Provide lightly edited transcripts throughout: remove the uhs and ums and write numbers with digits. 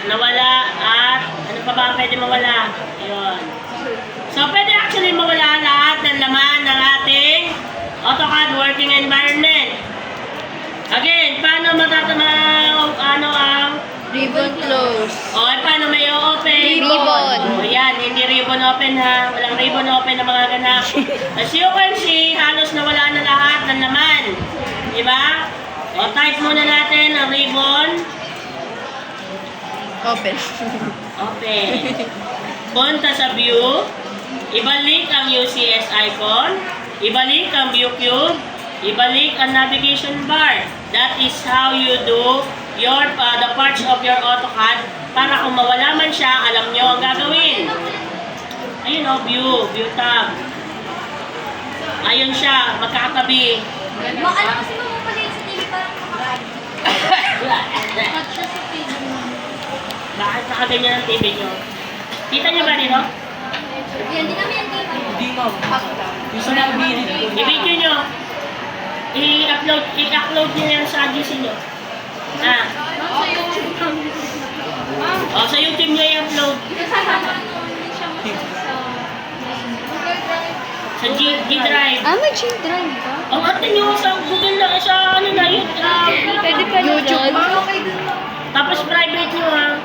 nawala, at ano pa ba ang pwede mawala? Ayun. So, pwede actually mawala lahat ng laman ng ating AutoCAD working environment. Again, paano ano ang Ribbon close. okay, paano may open? Ribbon. O yan, hindi ribbon open ha. Walang ribbon open na mga ganap. As you can see, halos nawala na lahat ng laman. Diba? O type muna natin ang ribbon. Open. Open. Punta sa view. Ibalik ang UCS icon. Ibalik ang view cube. Ibalik ang navigation bar. That is how you do the parts of your AutoCAD para kung mawala man siya, alam nyo ang gagawin. Ayun o, view tab. Ayun siya, magkakatabi. Ano kasi mamapalay sa TV parang makakain. Hot siya sa TV. Bakit nakaganyan ang TV nyo? Kita nyo ba dito? Yan, di namin yan TV. Hindi mo. Gusto na i-video. I-video nyo. I-upload nyo yan sa GC nyo. Ah. Sa YouTube. O, sa YouTube nyo i-upload. Hindi siya Sa G Drive. May G-Drive ba? Ang atin nyo sa Google na, sa ano na yun. Pwede pa YouTube. Tapos private nyo ha.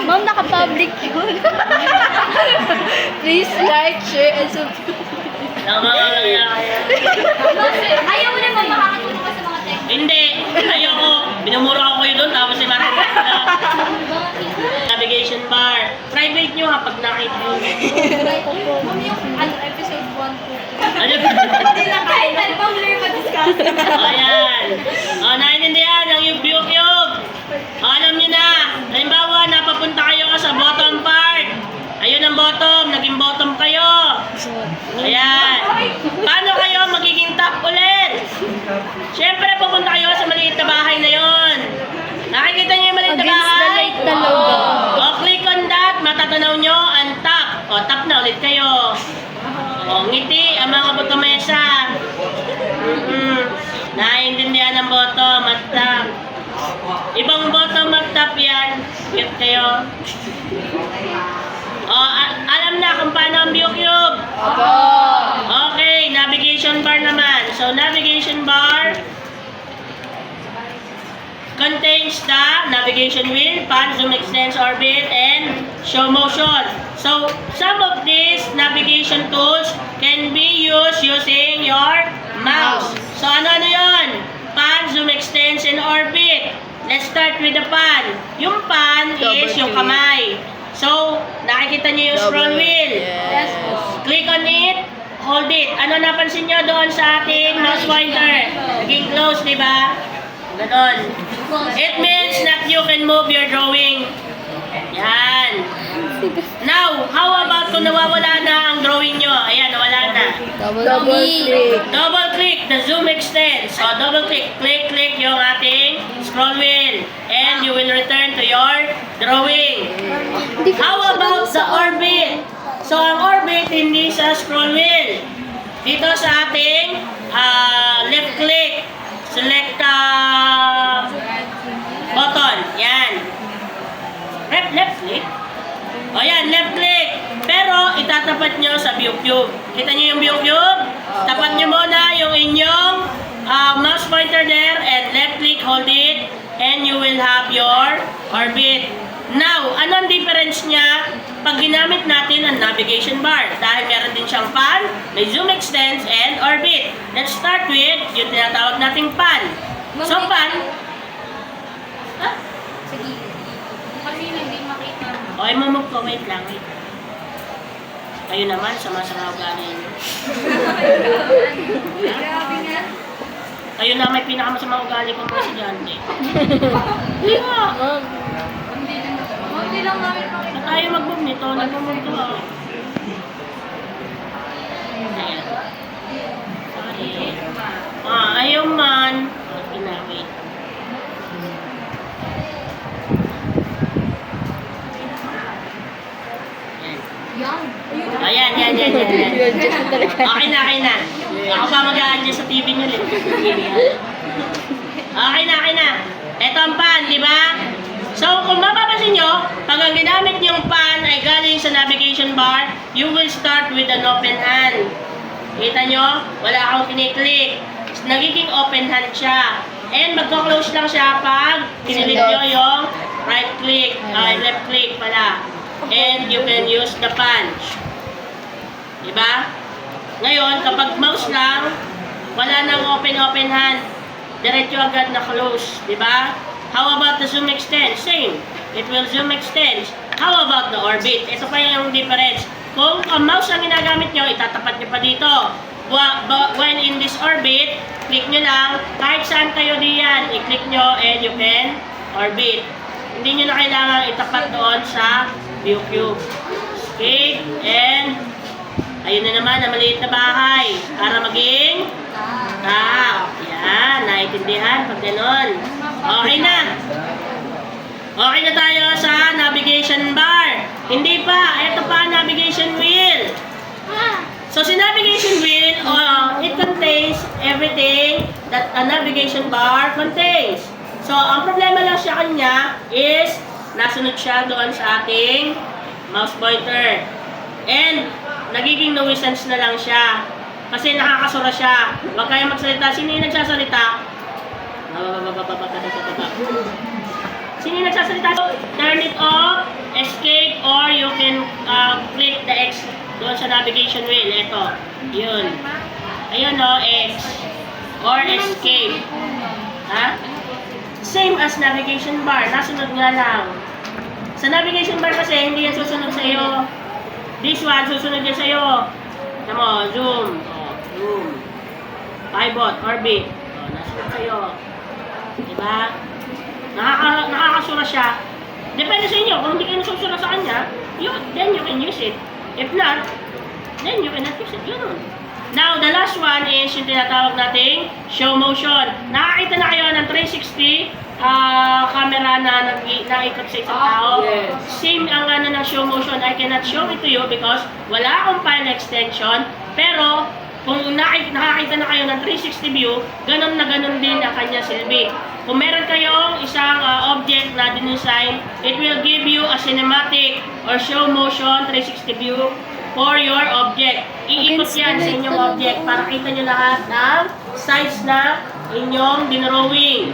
Ma'am, naka-public yun. Please like, share, and subscribe. Ayaw mo na ba makakatulong ka sa mga tech? Hindi. Ayoko. Binumura ako kayo doon. Tapos ay marami. Navigation bar. Private nyo ha pag nakita nyo. Ma'am, yung episode 1 po. Ano? Hindi lang kahit ano bang blur ma-discuss. Ayan. O, naiintindihan ang yung view cube. O, alam nyo na. Halimbawa, napapunta kayo sa bottom part. Ayun ang bottom. Naging bottom kayo. Ayan. Paano kayo magiging top ulit? Siyempre, pupunta kayo sa maliit na bahay na yon. Nakikita nyo yung maliit na Against the bahay? light na logo. O, click on that. Matatanaw nyo ang top. O, top na ulit kayo. O, ngiti ang mga butomesa. Naiintindihan ang bottom at top. Ibang bottom at top yan. Cute kayo. O, alam na kung paano ang view cube. Opo. Okay, navigation bar naman. So, navigation bar contains the navigation wheel, pan, zoom, extends, orbit, and show motion. So, some of these navigation tools can be used using your mouse. So, ano yun? Pan, zoom, extends, and orbit. Let's start with the pan. Yung pan is yung kamay. So, nakikita niyo yung scroll wheel. Yes. Click on it, hold it. Ano napansin nyo doon sa ating mouse pointer? Naging close, di ba? Ganon. It means that you can move your drawing. Yan. Now, how about kung nawawala na ang drawing nyo? Ayan, nawala na. Double click. Double click the zoom extends. So, double click. Click yung ating scroll wheel. And you will return to your drawing. How about the orbit? So, ang orbit hindi sa scroll wheel. Dito sa ating left click. Select button. Yan. Left click. O yan, left click. Pero, itatapat nyo sa view cube. Kita nyo yung view cube? Tapat nyo muna yung inyong mouse pointer there and left click, hold it, and you will have your orbit. Now, anong difference niya pag ginamit natin ang navigation bar? Dahil meron din siyang pan, may zoom extends, and orbit. Let's start with yung tinatawag nating pan. So, pan. Sige. Kasi hindi makita. Okay, mamag ko. Wait lang. Wait. Kayo naman, sama-sama ugali niyo. Grabe nga. Kayo na may pinakamasama ugali kong presidente. Hindi nga. Hindi lang namin makita. Na tayo mag-move nito, nag-move to ako. Ayan. Sorry. Ayaw man. Ginawin. Yan. Ayan, yan. Okay na. Ako pa mag-a-adjust sa TV nyo. Okay na. Ito ang pan, di ba? So, kung mapapansin nyo, pag ang ginamit yung pan ay galing sa navigation bar, you will start with an open hand. Kita nyo? Wala akong kiniklik. Nagiging open hand siya. And magko-close lang siya pag kinilit nyo yung right click, left click pala. And you can use the punch. Diba? Ngayon, kapag mouse lang, wala nang open hand. Diretso agad na close. Diba? How about the zoom extend? Same. It will zoom extend. How about the orbit? Ito pa yung difference. Kung ang mouse ang ginagamit nyo, itatapat nyo pa dito. When in this orbit, click nyo lang. Kahit saan kayo diyan, i-click nyo and you can orbit. Hindi nyo na kailangan itapat doon sa view cube. Escape and ayun na naman, na maliit na bahay. Para maging tap. Yan, naiintindihan pag ganon. Okay na. Okay na tayo sa navigation bar. Hindi pa. Ito pa, navigation wheel. So, si navigation wheel, it contains everything that a navigation bar contains. So, ang problema lang sa kanya is nasunod siya doon sa ating mouse pointer. And, nagiging nuisance na lang siya. Kasi nakakasura siya. Huwag kayong magsalita. Sino yung nagsasalita? Sino yung nagsasalita? Turn it off, escape, or you can click the X doon sa navigation wheel. Ito. Yun. Ayun o, X. Or escape. Ha? Same as navigation bar. Nasunod nga lang. Sa navigation bar kasi, hindi yan susunod sa iyo. This one, susunod yan sa iyo. Tama, zoom. Zoom. Pivot, orbit. Nasunod sa iyo. Diba? Nakakasura siya. Depende sa inyo. Kung hindi kayo nasusura sa kanya, then you can use it. If not, then you cannot use it. Yun. Now, the last one is yung tinatawag nating show motion. Nakakita na kayo ng 360 camera na naikot sa isang tao. Yes. Same ang ano ng show motion. I cannot show it to you because wala akong file extension. Pero, kung nakakita na kayo ng 360 view, ganun na ganun din ang kanya silbi. Kung meron kayong isang object na dinesign, it will give you a cinematic or show motion 360 view for your object. Iikot yan sa inyong object para kita nyo lahat ng size na inyong dinrawing.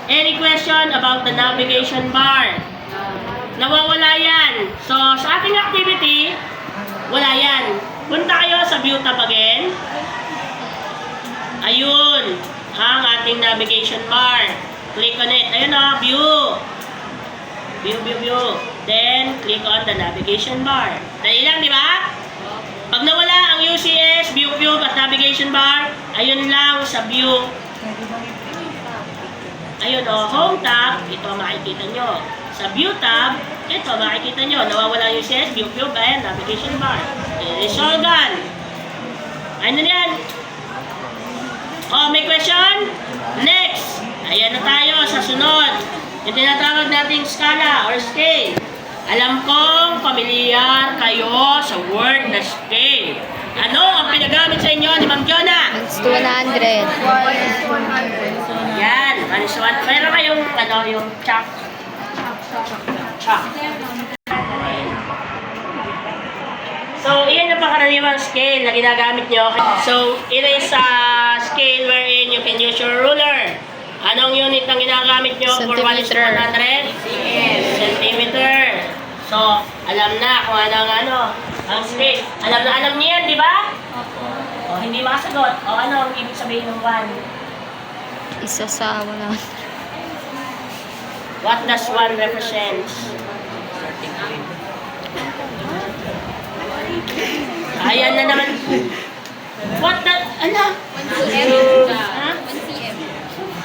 Any question about the navigation bar? Nawawala yan. So, sa ating activity, wala yan. Punta kayo sa view tab again. Ayun, ang ating navigation bar. Click on it. Ayun o, view. View. Then, click on the navigation bar. Dali lang, di ba? Pag nawala ang UCS, view cube at navigation bar, ayun lang sa view. Ayun o, home tab, ito makikita nyo. Sa view tab, ito makikita nyo. Nawawala yung UCS, view cube, and navigation bar. It is all done. Ano yan? Oh, may question? Next! Ayan na tayo sa sunod. Yung tinatawag nating skala or scale. Alam kong pamilyar kayo sa word na scale. Ano ang pinagamit sa inyo ni Ma'am Jonah? It's 200. Yan, manis one. Meron kayong, yung chalk. Chalk. So, iyan ang pangkaraniwang scale na ginagamit nyo. So, it is a scale wherein you can use your ruler. Anong unit ang ginagamit nyo for 1 is to 100? Centimeter. So, alam na kung ang scale. Alam niyo yan, di ba? O, hindi makasagot. O, ano ang ibig sabihin ng 1? Isa sa wala. What does 1 represent? Ayan na naman. What the... Ano? 1 cm. Ha? 1 cm.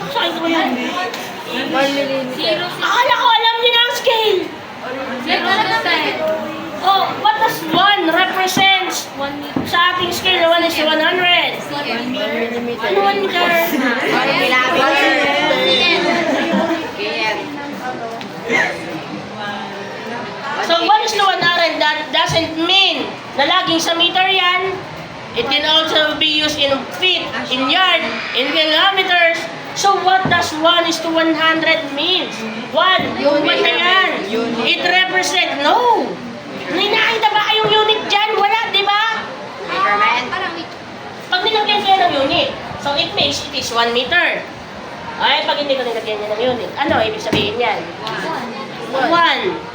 Saan ko yan? 1 millimeter. Akala ko alam niyo na ang scale. 0%. Oh, what does 1 represents? 1 meter. Sa ating scale, 1 is to 100. cm. Ano 1 meter? So, 1 is to 100, that doesn't mean na laging sa meter yan. It can also be used in feet, in yard, in kilometers. So what does 1:100 means? 1, yung one na yan. It represent, no. Nakita ba kayong unit dyan? Wala, di ba? Parang Pag nilagyan kayo ng unit, so it means it is 1 meter. Ay, pag hindi ko nilagyan niya ng unit, ano ibig sabihin yan? 1.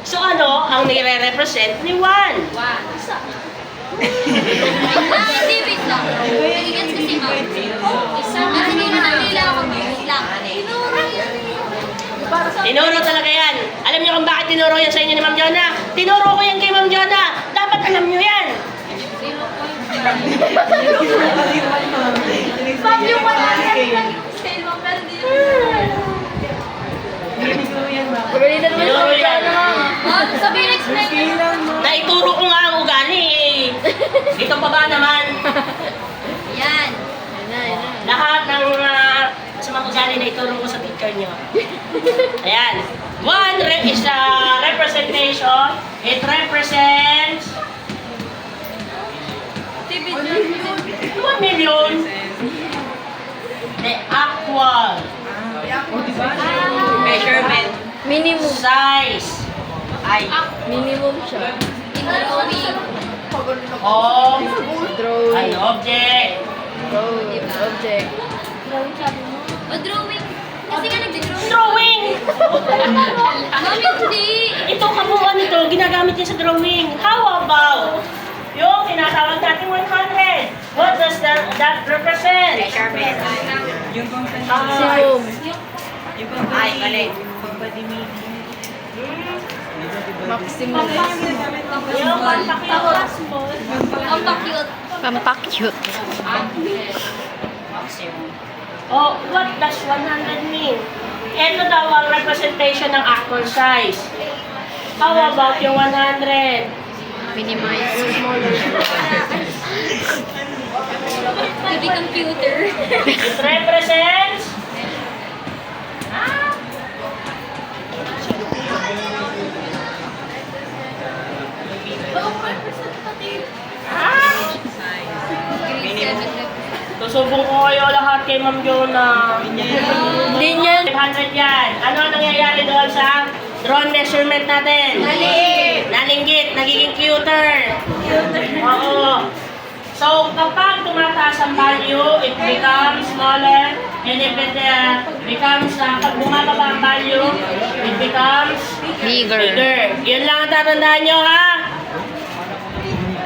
So ano ang nire-represent ni 1? Hindi, wait lang. Nagigets kasi ma'am. Isa. Kasi nila ako. Wait lang. Tinuro talaga yan. Alam niyo kung bakit tinuro yan sa inyo ni Ma'am Jonah? Tinuro ko yan kay Ma'am Jonah. Dapat alam niyo yan. Ma'am, yung wala lang scale mo, pero di Tinuro yan. Ma'am, sabihin explain. Naituro ko nga ang ugali eh. Ito pa ba naman? Yan. Lahat ng masamang ugali na ituro ko sa teacher niyo. Ayan. 1 is a representation. It represents 1 million. The actual Measurement. Minimum. size Minimum siya. Drawing. of an Drawing. object. Drawing. Object. O drawing. Kasi nga nagdi-drawing. Drawing! Ma'am, hindi. Ito kabuuan nito, ginagamit niya sa drawing. How about yung tinatawag natin 100? What does that represent? Measurement. Yung Maximum. Ay, mali. Maximum. Yung Pampakyut. Pampakyut. Oh, what does 100 mean? Ito daw ang representation ng actual size. How about yung 100? Minimize. To be computer. It represents susubong ko kayo lahat kay Ma'am Jonah. Hindi niyan. 500 yan. Ano ang nangyayari doon sa drone measurement natin? Nalinggit. Nagiging cuter. Oo. So, kapag tumataas ang value, it becomes smaller. And if it becomes, pag bumababa ang value, it becomes Bigger. bigger. Yun lang ang tatandaan nyo, ha?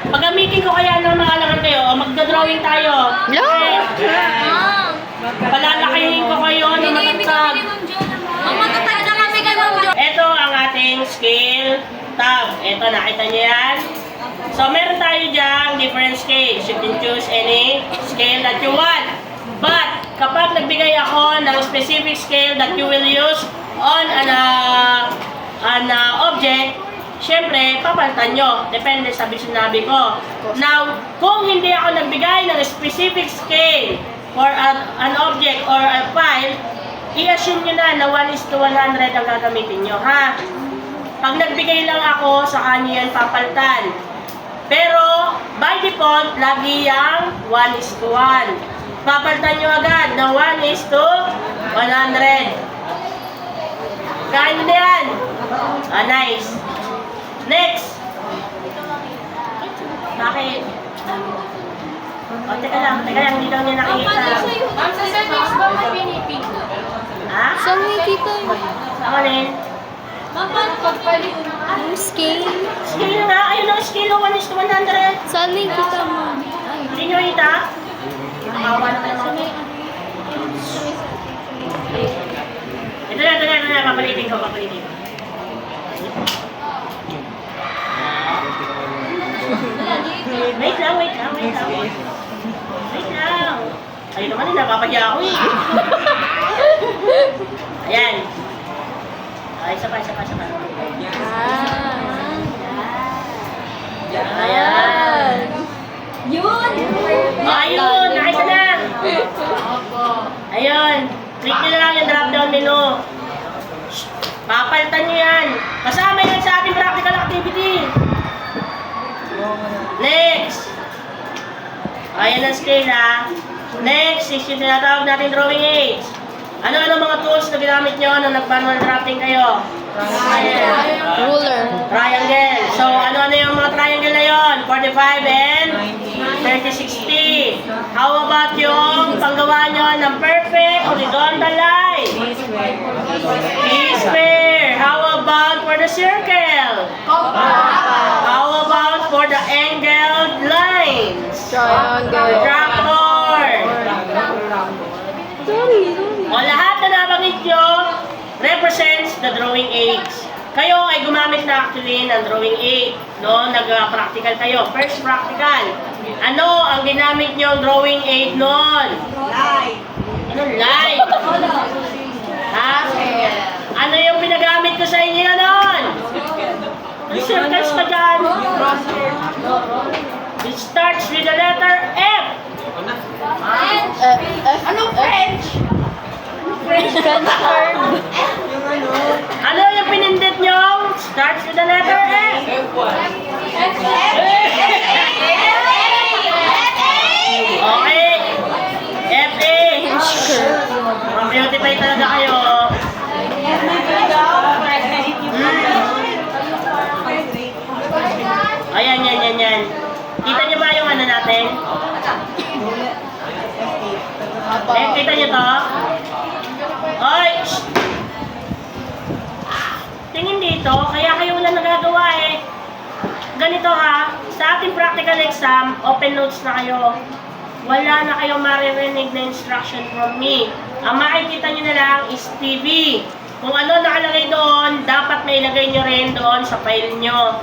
Pagamitin ko kaya ng mga langan kayo, o magdodrawing tayo. No. Ma'am. Palalakihin ko kayo ng Pinibig kami matagtag. ni Ma'am Jonah. Ma'am, matatag na kami kay Ma'am Jonah. Ito ang ating scale tab. Ito, nakita niyo yan? So, meron tayo dyan different scales. You can choose any scale that you want. But, kapag nagbigay ako ng specific scale that you will use on an object, syempre, papalitan nyo. Depende sa sinabi ko. Now, kung hindi ako nagbigay ng specific scale for an object or a file, i-assume nyo na 1:100 ang gagamitin nyo, ha? Pag nagbigay lang ako, sa kanya yan papalitan. Pero, by default, lagi yung 1:1. Papalitan nyo agad na 1:100. Kain mo na yan. Ah, nice. Next. Bakit? O, teka lang, hindi daw niya nakikita. Ma'am, sa service ba may pinipig? Ha? Saan mo kita yun? Ako rin. Ma'am, paano pagpalit? Yung scale. Scale na, ayun ang scale ng 1:100. Saan mo kita mo? Hindi nyo kita? Nakawa na tayo mga. Ito na, papalitin ko. Wait lang. Ayun naman, napapadya ako eh. Ayan. Ay, isa pa. Ayan. Yun! Ayun, nakita na. Ayun. Click nyo na lang yung drop-down menu. Papalitan nyo yan. Kasama yan sa ating practical activity. Next. Ayan ang scale, ha. Next is yung tinatawag natin drawing aids. Ano-ano mga tools na ginamit nyo nung nag-manual drafting kayo? Ruler. Triangle. So, ano-ano yung mga triangle na yon? 45 and 30-60. How about yung panggawa nyo ng perfect horizontal line? T-square. How about for the circle? How about for the angled lines? Triangle. Tractor. O lahat na nabanggit nyo represents the drawing aids. Kayo ay gumamit na actually ng drawing aid. No? Nag-practical kayo. First practical. Ano ang ginamit nyo drawing aid noon? Light. Ano? Light. Ha? Ano yung pinagamit ko sa inyo noon? Ang circles ka dyan. It starts with the letter F. Anong French? French curve. Ano yung pinindit nyo? Starts with the letter F. Okay. F-A. Beautify talaga kayo. Ayan, yan. Kita nyo ba yung ano natin? Kita nyo to? Oy! Shh! Tingin dito, kaya kayo wala nagagawa eh. Ganito ha, sa ating practical exam, open notes na kayo. Wala na kayong maririnig na instruction from me. Ang makikita nyo na lang is TV. Kung ano nakalagay doon, dapat may ilagay nyo rin doon sa file nyo.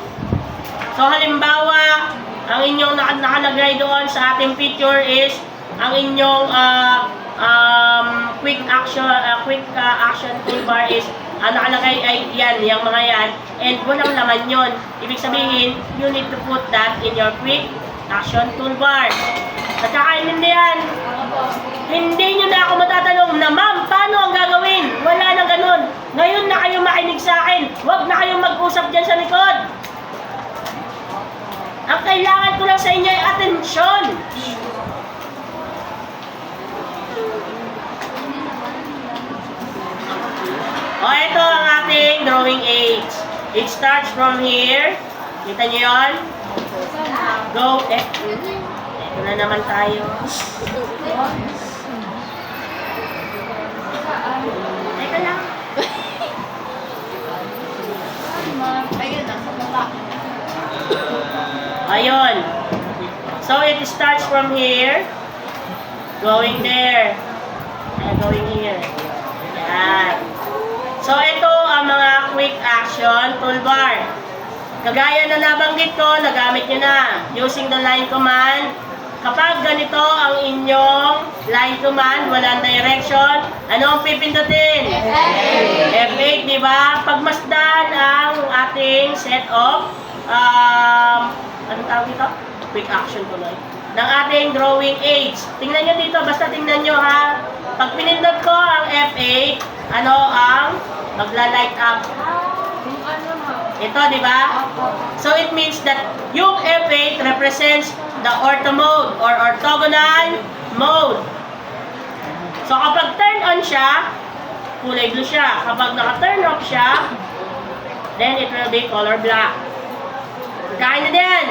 So halimbawa, ang inyong nakalagay doon sa ating picture is ang inyong quick action toolbar is nakalagay ay yan, yung mga yan, and walang laman yun. Ibig sabihin, you need to put that in your quick action toolbar. At kakainin yan. Hindi nyo na ako matatanong na, ma'am, paano ang gagawin? Wala nang ganun. Ngayon na kayo makinig sa akin. Huwag na kayong mag-usap dyan sa likod. Ang kailangan ko lang sa inyo ay atensyon. O, ito ang ating drawing aids. It starts from here. Kita nyo yun? Go. Ito na naman tayo. Teka lang. Ayun. So, it starts from here. Going there. And going here. Yan. So, ito ang mga quick action toolbar. Kagaya na nabanggit ko, nagamit nyo na. Using the line command. Kapag ganito ang inyong line command, walang direction, ano ang pipindutin? F8, di ba? Pagmasdan ang ating set of, anong tawag dito? Quick action tuloy. Ng ating drawing aids. Tingnan nyo dito, basta tingnan nyo ha. Pag pinindot ko ang F8, ano ang magla-light up? Ito, di ba? So it means that yung F8 represents the ortho mode or orthogonal mode. So kapag turn on siya, kulay blue siya. Kapag naka-turn off siya, then it will be color black. Kain na din.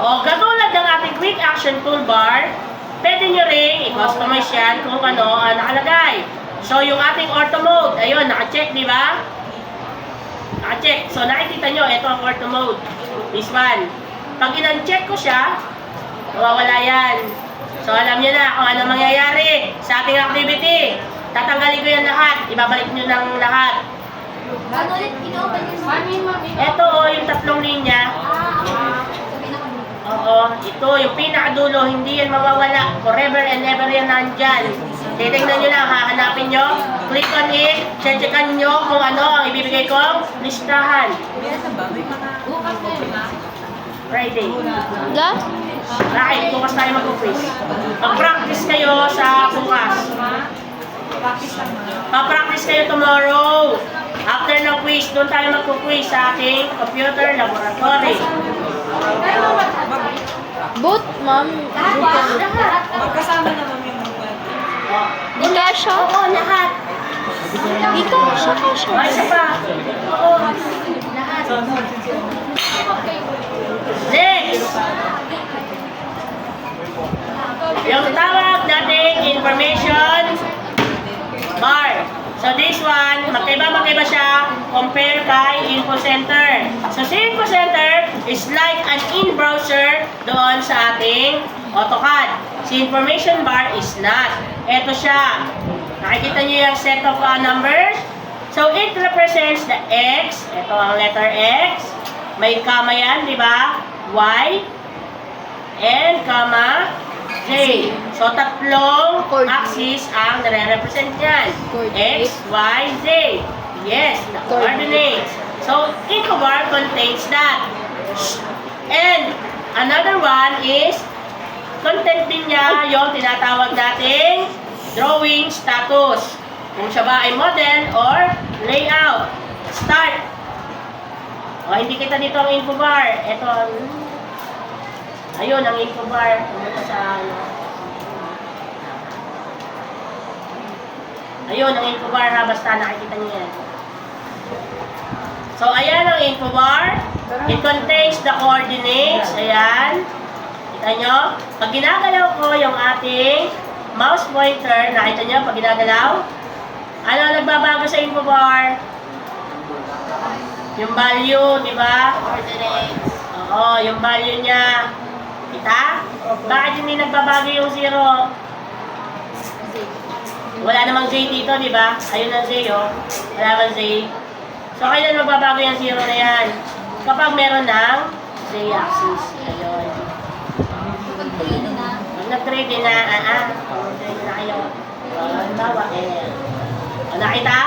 O, katulad ng ating quick action toolbar, pwede nyo rin i-customize yan kung ano ang nakalagay. So, yung ating ortho mode, ayun, naka-check, di ba? Naka-check. So, nakikita nyo, ito ang ortho mode. This one. Pag in-uncheck ko siya, mawawala yan. So, alam nyo na kung ano mangyayari sa ating activity. Tatanggalin ko yan lahat. Ibabalik nyo ng lahat. Ano ulit? Ino-open yung Ito, yung tatlong linya. Oo, ito, yung pinakadulo, hindi yan mawawala. Forever and ever yan nandyan. Titignan nyo lang, hahanapin nyo. Click on it, checkan nyo kung ano ang ibibigay kong listahan. Friday. La? Bakit? Bukas tayo mag-quiz. Mag-practice kayo sa bukas. Pa-practice kayo tomorrow. After ng quiz, doon tayo mag-quiz sa ating computer laboratory. Both, ma'am. Lahat. Magkasama naman yung mga. Di kasha? Oo, lahat. Ikaw, siya. Ay, isa pa. Oo. Next. Yung tawag nating information bar. So this one, magkaiba siya compare kay info center. So si info center is like an in-browser doon sa ating AutoCAD. Si information bar is not. Ito siya. Nakikita niyo yung set of numbers? So it represents the X. Ito ang letter X. May comma yan, di ba? Y. And comma J. So, tatlong axis ang nare-represent yan. X, Y, Z. Yes, the coordinates. So, Infobar contains that. And, another one is, content din niya yung tinatawag nating drawing status. Kung siya ba ay model or layout. Start. O, hindi kita dito ang Infobar. Ito ang ayun, ang Infobar. Pumunta sa ano. Ayun, ang Infobar ha. Basta nakikita niyo yan. So, ayan ang Infobar. It contains the coordinates. Ayan. Kita nyo? Pag ginagalaw ko yung ating mouse pointer, nakita nyo pag ginagalaw? Ano ang nagbabago sa Infobar? Yung value, di ba? Coordinates. Oo, yung value niya. Kita? Bakit hindi nagbabago yung 0? Wala namang Z dito, di ba? Ayun ang Z, oh. Wala namang Z. So, kailan magbabago yung 0 na yan? Kapag meron ng Z-axis. Ayun. Pag nag-trade na, trade na kayo. Halimbawa, nakita?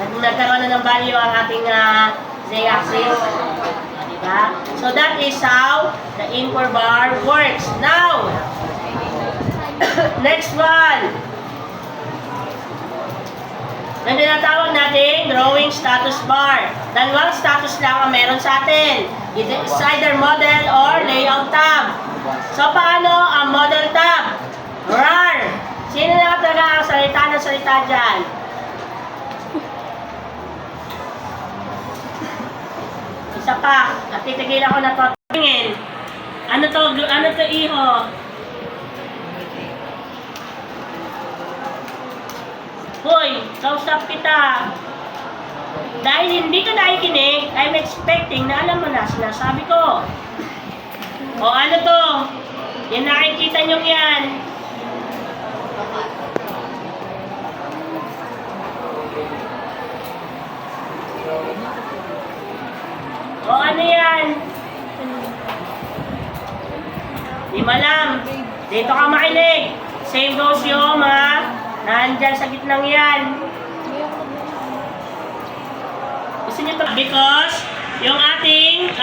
Nagkaroon na ng value ang ating Z-axis. Diba? So that is how the Infobar works. Now, next one. Ang tinatawag natin, drawing status bar. Dalawang status lang ang meron sa atin. It's either model or layout tab. So paano ang model tab? RAR. Sino na talaga ang salita dyan? Isa pa, at titigil ako na to. Tingin. Ano to iho? Hoy, kausap kita. Dahil hindi ka nakikinig, I'm expecting na alam mo na sinasabi ko. O ano to? Yan nakikita nyo yan. O ano yan? Di malam. Dito ka makinig. Same goes yung nandyan sa gitnang yan. Gusto nyo to? Because yung ating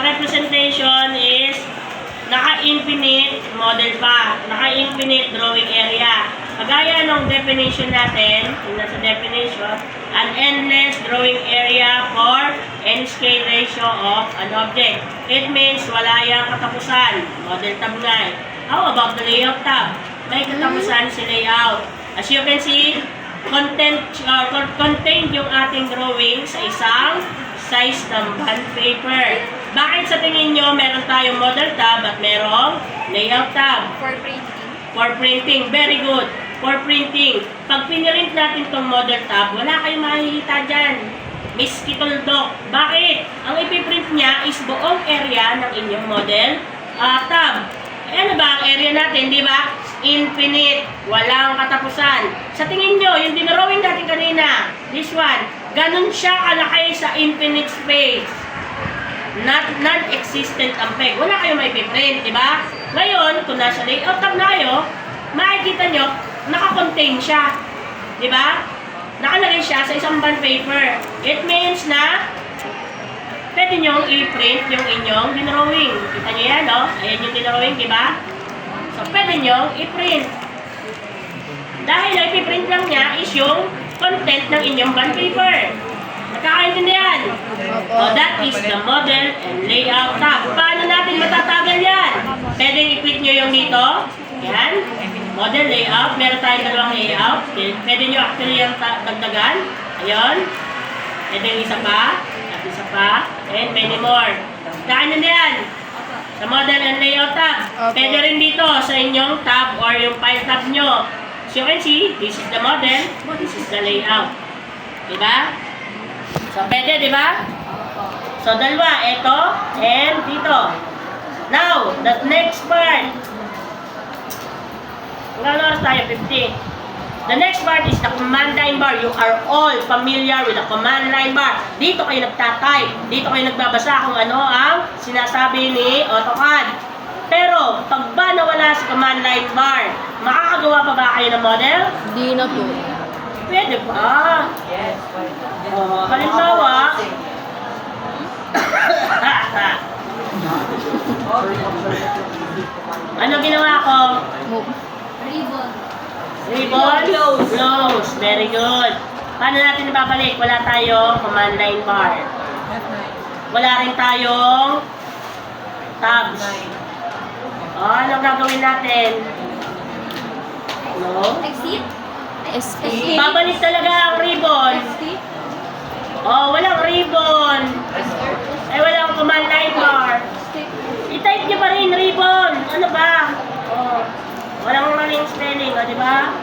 representation is naka-infinite model pa. Naka-infinite drawing area. Kagaya ng definition natin, yung nasa definition, an endless drawing area for n scale ratio of an object. It means wala yung katapusan. Model tab nga eh. How about the layout tab? May katapusan si layout. As you can see, contained yung ating drawing sa isang size ng bond paper. Bakit sa tingin nyo meron tayong model tab at merong layout tab? For printing. For printing. Very good. For printing. Pag pinirint natin tong model tab, wala kayong makikita dyan. Miss Kituldok. Bakit? Ang ipiprint niya is buong area ng inyong model tab. Ano ba ang area natin, di ba? Infinite. Walang katapusan. Sa tingin nyo, yung dinrawing natin kanina, this one, ganun siya kalaki sa infinite space. Non-existent ang peg. Wala kayong may piprint, di ba? Ngayon, kung nasa layout tab na kayo, makikita nyo, naka-contain siya. Di ba? Nakalagay siya sa isang bond paper. It means na pwede nyo i-print yung inyong dinrawing. Kita nyo yan, no? Ayan yung dinrawing, di ba? So, pwede nyo i-print. Dahil ang ipiprint lang niya is yung content ng inyong bond paper. Nagkakaintindihan? So, that is the model and layout tab. Paano natin matatagal yan? Pwede i-click nyo yung dito. Yan. O, Model layout. Meron tayong dalawang layout. Pwede nyo actually yung dagdagan. Ayun. Pwede yung isa pa. At isa pa. And many more. Daan nyo na yan. Sa model and layout tab. Opo. Pwede rin dito sa inyong tab or yung file tab nyo. As you can see, this is the model. This is the layout. Diba? So, pwede, diba? So, dalawa. Ito and dito. Now, the next part. Hanggang oras tayo, 50. The next part is the command line bar. You are all familiar with the command line bar. Dito kayo nagtatype. Dito kayo nagbabasa kung ano ang sinasabi ni AutoCAD. Pero, pag ba nawala sa command line bar, makakagawa pa ba kayo ng model? Di na po. Pwede pa. Halimbawa, ano ginawa ko? Move. Ribbon. Ribbon? Close. Very good. Paano natin ibabalik? Wala tayong command line bar. Wala rin tayong tabs. Ano gagawin natin? No? Exit. Escape. Babalik talaga ang ribbon. Walang ribbon. Walang command line bar. I-type niyo pa rin ribbon. Ano ba? Walang maling spelling, di ba?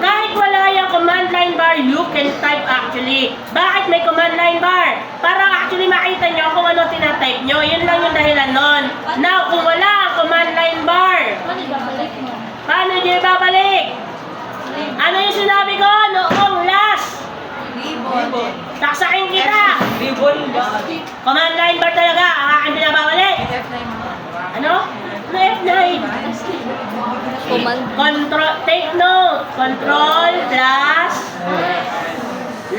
Kahit wala yung command line bar, you can type actually. Bakit may command line bar? Para actually makita nyo kung ano tinatype nyo. Yun lang yung dahilan nun. Now, kung wala ang command line bar, paano nyo ibabalik? Ano yung sinabi ko noong last? Ribbon. Saksakin kita! Ribbon ba? Command line bar talaga ang aking binababalik. Ano? Ano F9? Command. Control, take note. Control plus 9.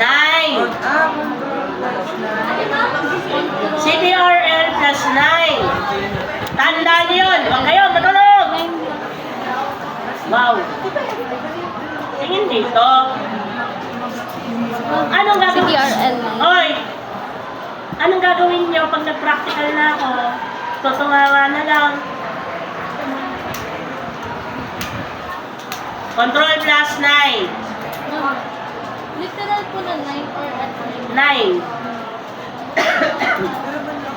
CTRL plus 9. Tandaan niyo yun. Huwag kayo, matulog. Wow. Tingin dito. Anong gagawin? CTRL. Oy! Anong gagawin niyo pag nag-practical na ako? Tutungawa na lang. Control plus 9. Literal po na 9 or at 9.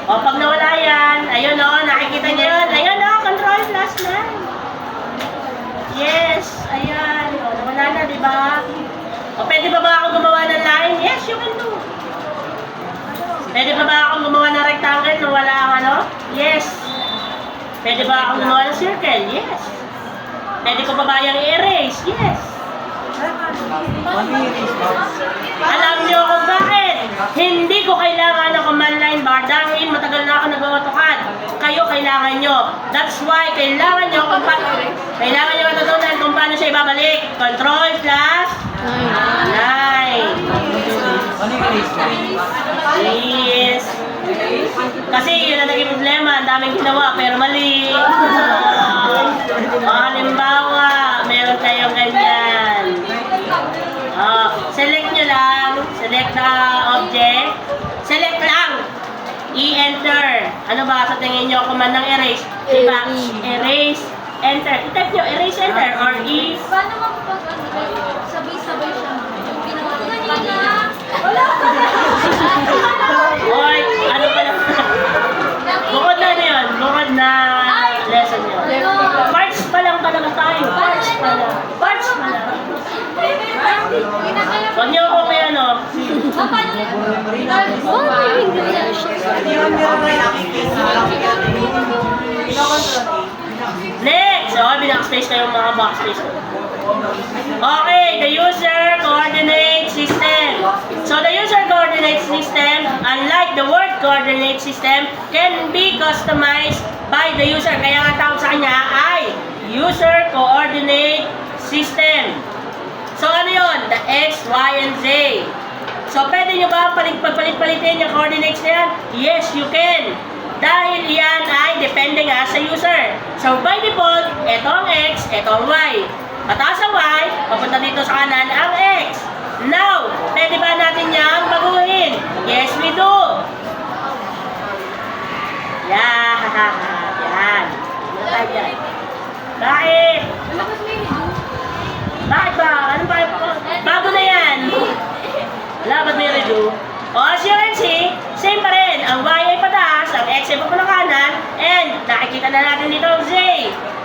O, pag nawala yan, ayun o, nakikita niyo yun. Ayun o, control plus 9. Yes, ayan. O, nawala na, di ba? O, pwede ba ako gumawa ng line? Yes, you can do. Pwede ba ako gumawa ng rectangle nung wala ang ano? Yes. Pwede ba ako gumawa ng circle? Yes. Pwede ko ba bayang i-erase? Yes. Alam niyo kung bakit? Hindi ko kailangan ng command line bar dahil matagal na ako nag-AutoCAD. Kayo kailangan nyo. That's why kailangan nyo matutunan kung paano siya ibabalik. Control plus 9. Yes. Kasi yun ang naging problema. Ang daming ginawa pero mali. Halimbawa, meron tayong ganyan. Select nyo lang. Select the object. Select lang. I-enter. Ano ba sa tingin nyo? Command ng erase. Diba? Erase. Enter. I-type nyo. Erase, enter. Or i... Paano pag sabay-sabay siya? Yung ginawa ko kanina. Wala pa na. Oy, ano pala? Bukod na ano yun? Bukod na lesson yun. Parts pa lang talaga tayo. Parts pa lang. Parts pa lang. Huwag niyo ako may ano. Next! So, binackspace na yung mga backspace. Okay, the user coordinate system. So, the user coordinate system, unlike the word coordinate system, can be customized by the user. Kaya nga tawag sa kanya ay user coordinate system. So, ano yun? The X, Y, and Z. So, pwede nyo ba pagpalit-palitin yung coordinates na yan? Yes, you can. Dahil yan ay depende nga sa user. So, by default, ito ang X, ito ang Y. Mataas ang Y, papunta dito sa kanan ang X. Now, pwede ba natin yan baguhin? Yes, we do. Yan. Yan. Bakit? Lakas mo yun. Bakit ba? Ano ba? Bago na yan. Wala, ba't may redo? O, as you can see, same pa rin. Ang Y ay pataas, ang X ay papulang kanan, and nakikita na natin dito ang Z.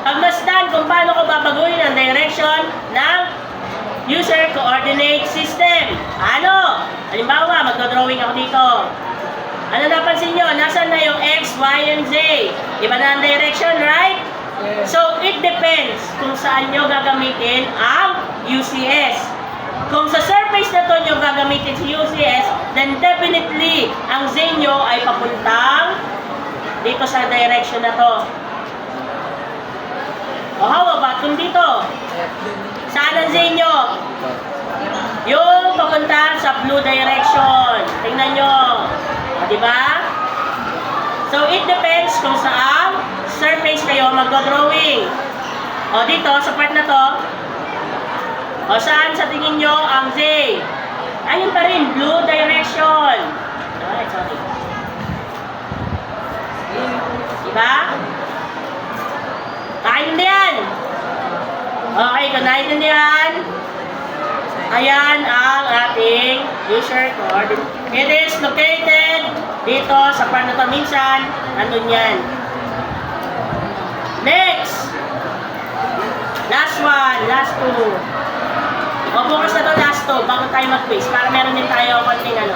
Pagmasdan kung paano ko babaguhin ang direction ng user coordinate system. Ano? Halimbawa, magdodrawing ako dito. Ano napansin nyo? Nasaan na yung X, Y, and Z? Iba na ang direction, right? So, it depends kung saan nyo gagamitin ang UCS. Kung sa surface na to nyo gagamitin si UCS, then definitely, ang Z nyo ay papuntang dito sa direction na to. O how about kung dito? Saan ang Z nyo? Yung papunta sa blue direction. Tingnan nyo. O, diba? So, it depends kung saan surface kayo magdodrawing. O, dito, sa part na to, o, saan sa tingin nyo ang Z? Ayun pa rin, blue direction. Ay, sorry. Diba? Nakaintindihan? Okay, kung nakaintindihan, ayan ang ating user coordinate. It is located dito sa part na to. Minsan, nandun yan. Next! Last one, last two. O, bukas na to last two, bago tayo mag-quiz, para meron din tayo konting ano.